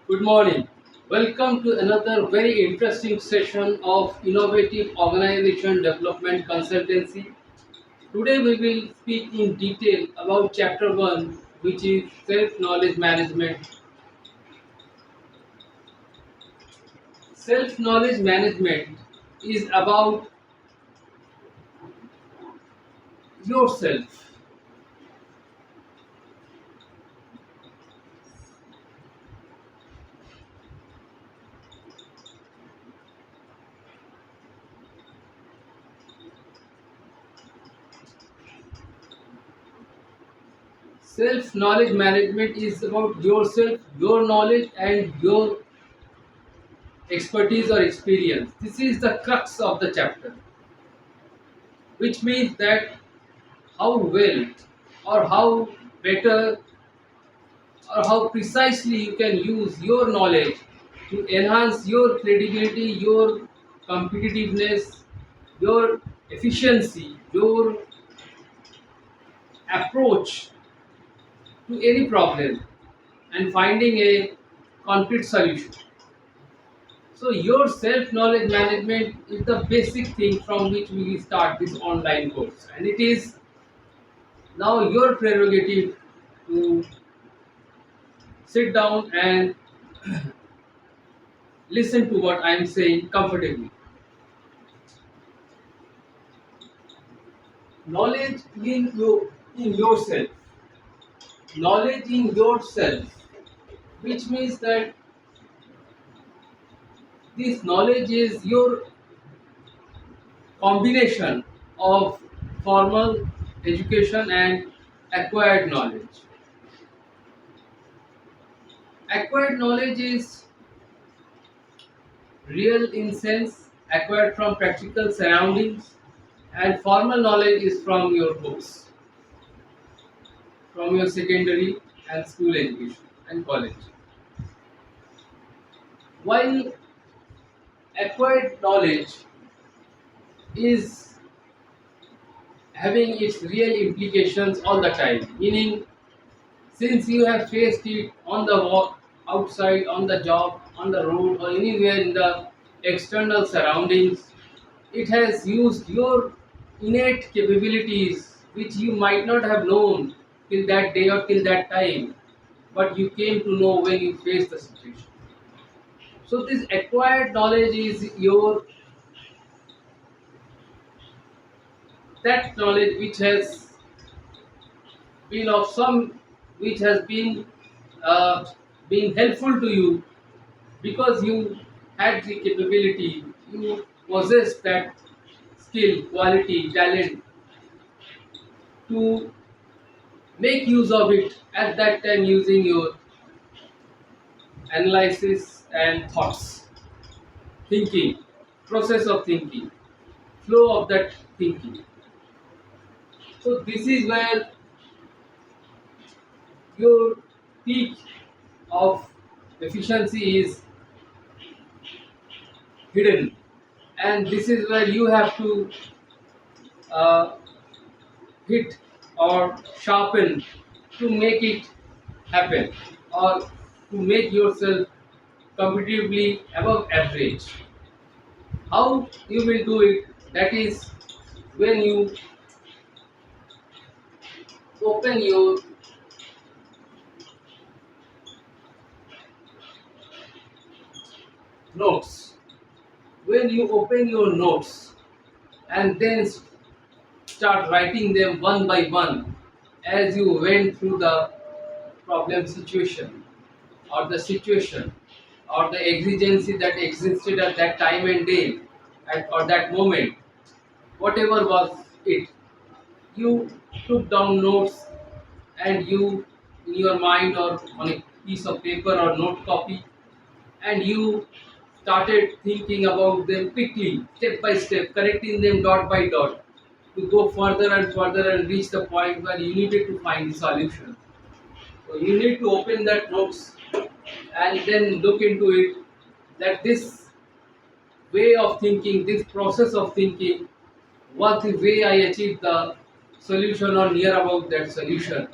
Good morning. Welcome to another very interesting session of Innovative Organization Development Consultancy. Today we will speak in detail about Chapter 1, which is Self Knowledge Management. Self Knowledge Management is about yourself. Self knowledge management is about yourself, your knowledge, and your expertise or experience. This is the crux of the chapter, which means that how well or how better or how precisely you can use your knowledge to enhance your credibility, your competitiveness, your efficiency, your approach to any problem and finding a concrete solution. So, your self knowledge management is the basic thing from which we will start this online course, and it is now your prerogative to sit down and listen to what I am saying comfortably. Knowledge in yourself. Knowledge in yourself, which means that this knowledge is your combination of formal education and acquired knowledge. Acquired knowledge is real in sense acquired from practical surroundings, and formal knowledge is from your books, from your secondary and school education and college. While acquired knowledge is having its real implications all the time, meaning since you have faced it on the walk, outside, on the job, on the road, or anywhere in the external surroundings, it has used your innate capabilities which you might not have known till that day or till that time, but you came to know when you faced the situation. So, this acquired knowledge is your that knowledge which has been of some which has uh, been helpful to you because you had the capability, you possess that skill, quality, talent to make use of it at that time using your analysis and thoughts, thinking, process of thinking, flow of that thinking. So this is where your peak of efficiency is hidden, and this is where you have to uh, hit or sharpen to make it happen or to make yourself competitively above average. How you will do it? That is when you open your notes. When you open your notes and then start writing them one by one as you went through the problem situation or the situation or the exigency that existed at that time and day or that moment, whatever was it, you took down notes and you in your mind or on a piece of paper or note copy, and you started thinking about them quickly, step by step, correcting them dot by dot to go further and further and reach the point where you needed to find the solution. So you need to open that notes and then look into it, that this way of thinking, this process of thinking was the way I achieved the solution or near about that solution,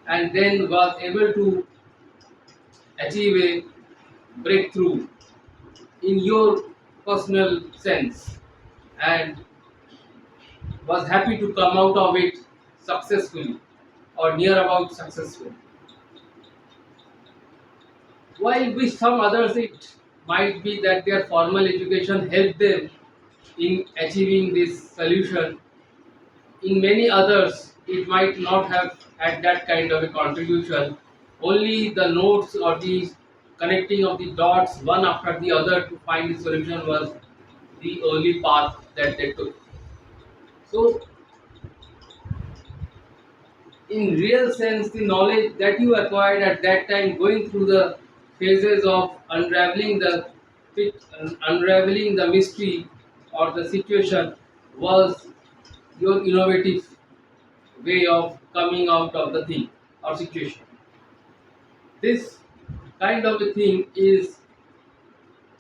and then was able to achieve a breakthrough in your personal sense and was happy to come out of it successfully or near about successful. While with some others it might be that their formal education helped them in achieving this solution, in many others it might not have had that kind of a contribution. Only the notes or the connecting of the dots one after the other to find the solution was the only path that they took. So in real sense the knowledge that you acquired at that time going through the phases of unraveling the mystery or the situation was your innovative way of coming out of the thing or situation. This kind of a thing is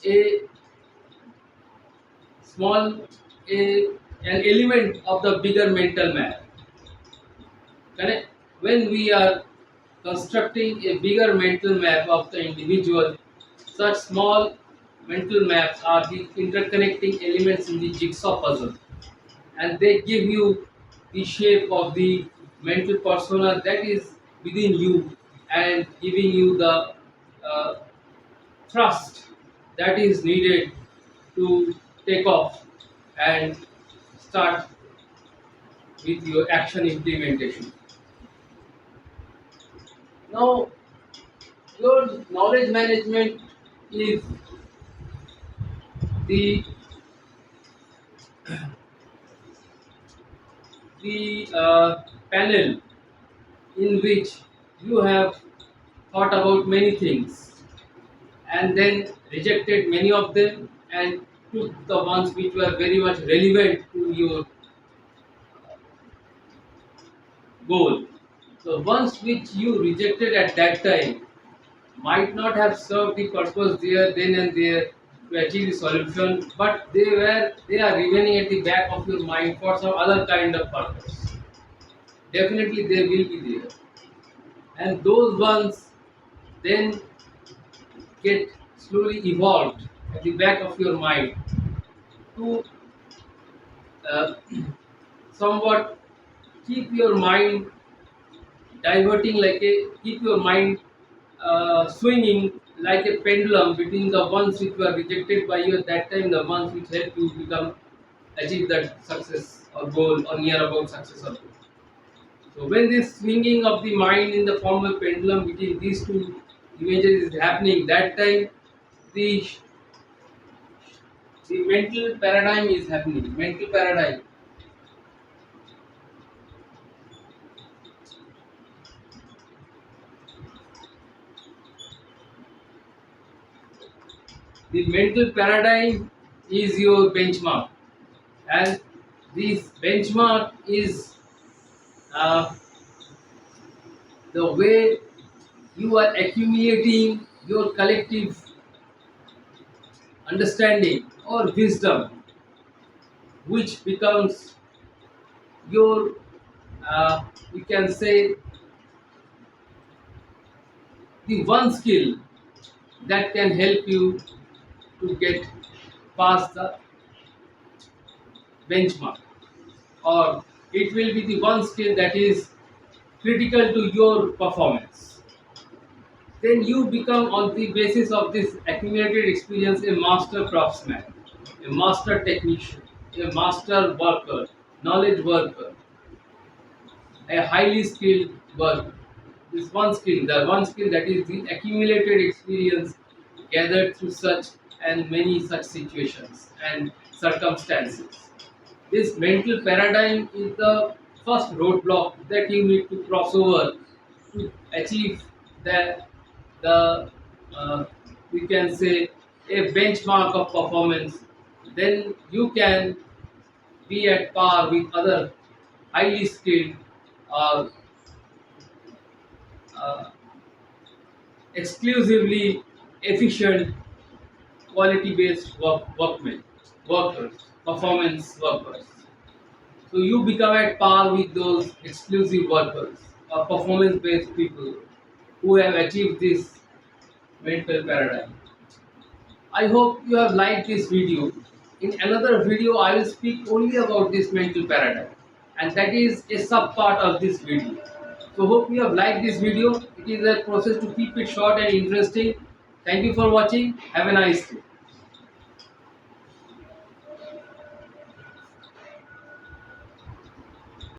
a small a an element of the bigger mental map. Correct? When we are constructing a bigger mental map of the individual, such small mental maps are the interconnecting elements in the jigsaw puzzle, and they give you the shape of the mental persona that is within you and giving you the uh, thrust that is needed to take off and start with your action implementation. Now, your knowledge management is the panel in which you have thought about many things and then rejected many of them and took the ones which were very much relevant to your goal. So ones which you rejected at that time might not have served the purpose there then and there to achieve the solution, but they are remaining at the back of your mind for some other kind of purpose. Definitely they will be there. And those ones then get slowly evolved at the back of your mind to uh, somewhat keep your mind diverting like a keep your mind swinging like a pendulum between the ones which were rejected by you at that time, the ones which help you become achieve that success or goal or near about success or goal. So when this swinging of the mind in the form of pendulum between these two images is happening, that time the the mental paradigm is happening. Mental paradigm. The mental paradigm is your benchmark, and this benchmark is uh, the way you are accumulating your collective understanding or wisdom, which becomes your, you can say, the one skill that can help you to get past the benchmark, or it will be the one skill that is critical to your performance. Then you become, on the basis of this accumulated experience, a master craftsman, a master technician, a master worker, knowledge worker, a highly skilled worker. This one skill, the one skill that is the accumulated experience gathered through such and many such situations and circumstances. This mental paradigm is the first roadblock that you need to cross over to achieve the the we can say a benchmark of performance. Then you can be at par with other highly skilled or uh, exclusively efficient quality based workers, performance workers. So you become at par with those exclusive workers or performance based people who have achieved this mental paradigm. I hope you have liked this video. In another video, I will speak only about this mental paradigm, and that is a sub part of this video. So, hope you have liked this video. It is a process to keep it short and interesting. Thank you for watching. Have a nice day.